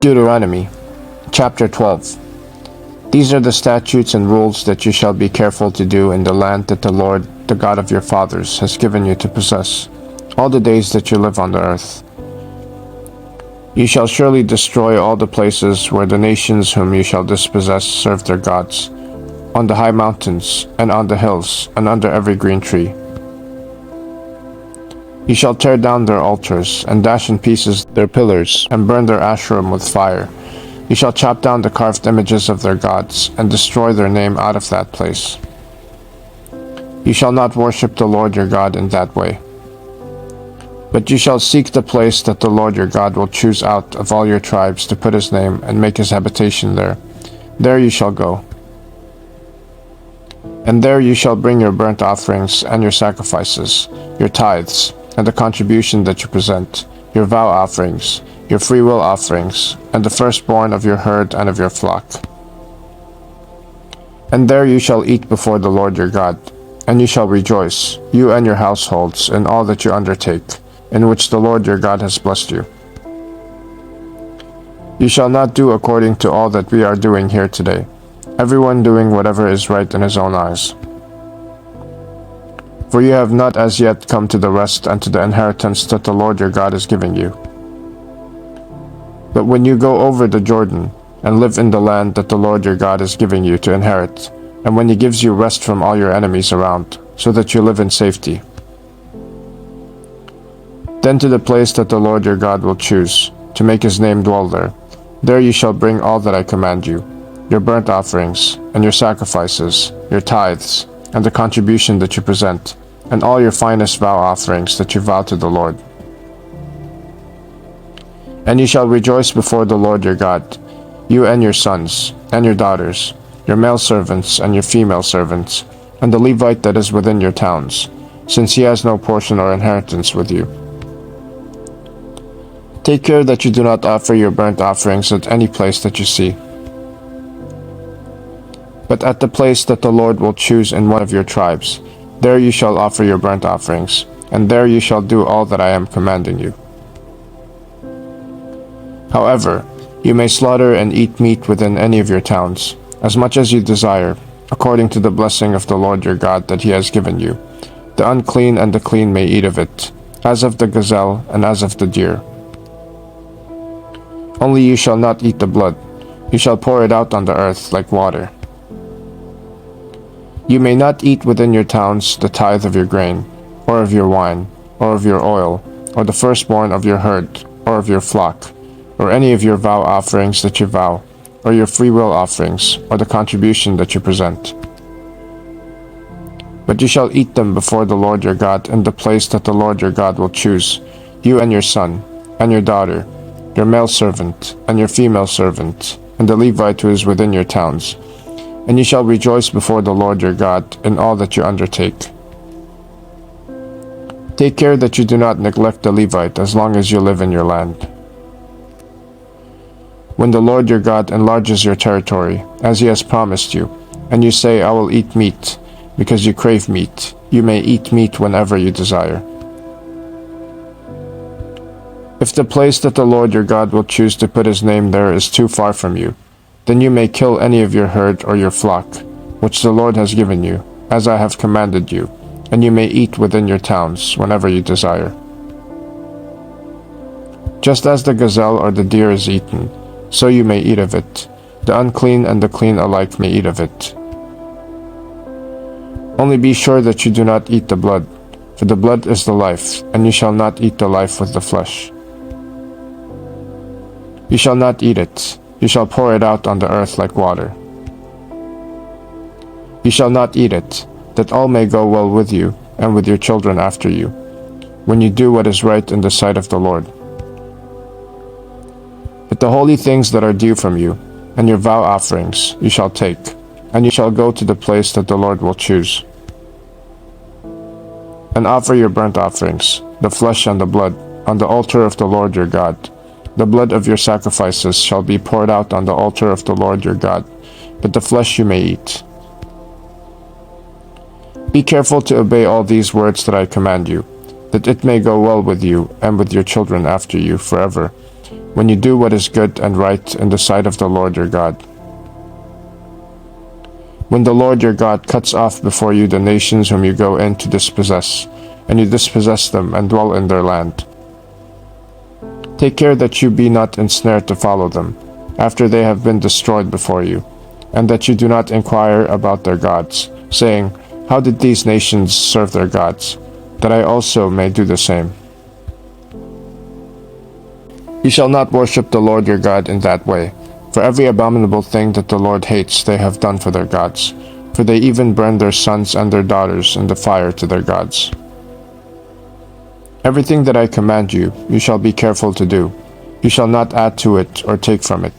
Deuteronomy chapter 12. These are the statutes and rules that you shall be careful to do in the land that the Lord, the God of your fathers, has given you to possess, all the days that you live on the earth. You shall surely destroy all the places where the nations whom you shall dispossess serve their gods, on the high mountains, and on the hills, and under every green tree. You shall tear down their altars, and dash in pieces their pillars, and burn their Asherim with fire. You shall chop down the carved images of their gods, and destroy their name out of that place. You shall not worship the Lord your God in that way. But you shall seek the place that the Lord your God will choose out of all your tribes to put his name and make his habitation there. There you shall go. And there you shall bring your burnt offerings and your sacrifices, your tithes, and the contribution that you present, your vow offerings, your freewill offerings, and the firstborn of your herd and of your flock. And there you shall eat before the Lord your God, and you shall rejoice, you and your households, in all that you undertake, in which the Lord your God has blessed you. You shall not do according to all that we are doing here today, everyone doing whatever is right in his own eyes. For you have not as yet come to the rest and to the inheritance that the Lord your God is giving you. But when you go over the Jordan, and live in the land that the Lord your God is giving you to inherit, and when he gives you rest from all your enemies around, so that you live in safety, then to the place that the Lord your God will choose, to make his name dwell there, there you shall bring all that I command you, your burnt offerings, and your sacrifices, your tithes, and the contribution that you present, and all your finest vow offerings that you vow to the Lord. And you shall rejoice before the Lord your God, you and your sons, and your daughters, your male servants and your female servants, and the Levite that is within your towns, since he has no portion or inheritance with you. Take care that you do not offer your burnt offerings at any place that you see, but at the place that the Lord will choose in one of your tribes, there you shall offer your burnt offerings, and there you shall do all that I am commanding you. However, you may slaughter and eat meat within any of your towns, as much as you desire, according to the blessing of the Lord your God that he has given you. The unclean and the clean may eat of it, as of the gazelle and as of the deer. Only you shall not eat the blood, you shall pour it out on the earth like water. You may not eat within your towns the tithe of your grain, or of your wine, or of your oil, or the firstborn of your herd, or of your flock, or any of your vow offerings that you vow, or your freewill offerings, or the contribution that you present. But you shall eat them before the Lord your God in the place that the Lord your God will choose, you and your son, and your daughter, your male servant, and your female servant, and the Levite who is within your towns. And you shall rejoice before the Lord your God in all that you undertake. Take care that you do not neglect the Levite as long as you live in your land. When the Lord your God enlarges your territory, as he has promised you, and you say, I will eat meat, because you crave meat, you may eat meat whenever you desire. If the place that the Lord your God will choose to put his name there is too far from you, then you may kill any of your herd or your flock, which the Lord has given you, as I have commanded you, and you may eat within your towns whenever you desire. Just as the gazelle or the deer is eaten, so you may eat of it. The unclean and the clean alike may eat of it. Only be sure that you do not eat the blood, for the blood is the life, and you shall not eat the life with the flesh. You shall not eat it. You shall pour it out on the earth like water. You shall not eat it, that all may go well with you, and with your children after you, when you do what is right in the sight of the Lord. But the holy things that are due from you, and your vow offerings, you shall take, and you shall go to the place that the Lord will choose, and offer your burnt offerings, the flesh and the blood, on the altar of the Lord your God. The blood of your sacrifices shall be poured out on the altar of the Lord your God, but the flesh you may eat. Be careful to obey all these words that I command you, that it may go well with you and with your children after you forever, when you do what is good and right in the sight of the Lord your God. When the Lord your God cuts off before you the nations whom you go in to dispossess, and you dispossess them and dwell in their land, take care that you be not ensnared to follow them, after they have been destroyed before you, and that you do not inquire about their gods, saying, How did these nations serve their gods, that I also may do the same? You shall not worship the Lord your God in that way, for every abominable thing that the Lord hates they have done for their gods, for they even burn their sons and their daughters in the fire to their gods. Everything that I command you, you shall be careful to do. You shall not add to it or take from it,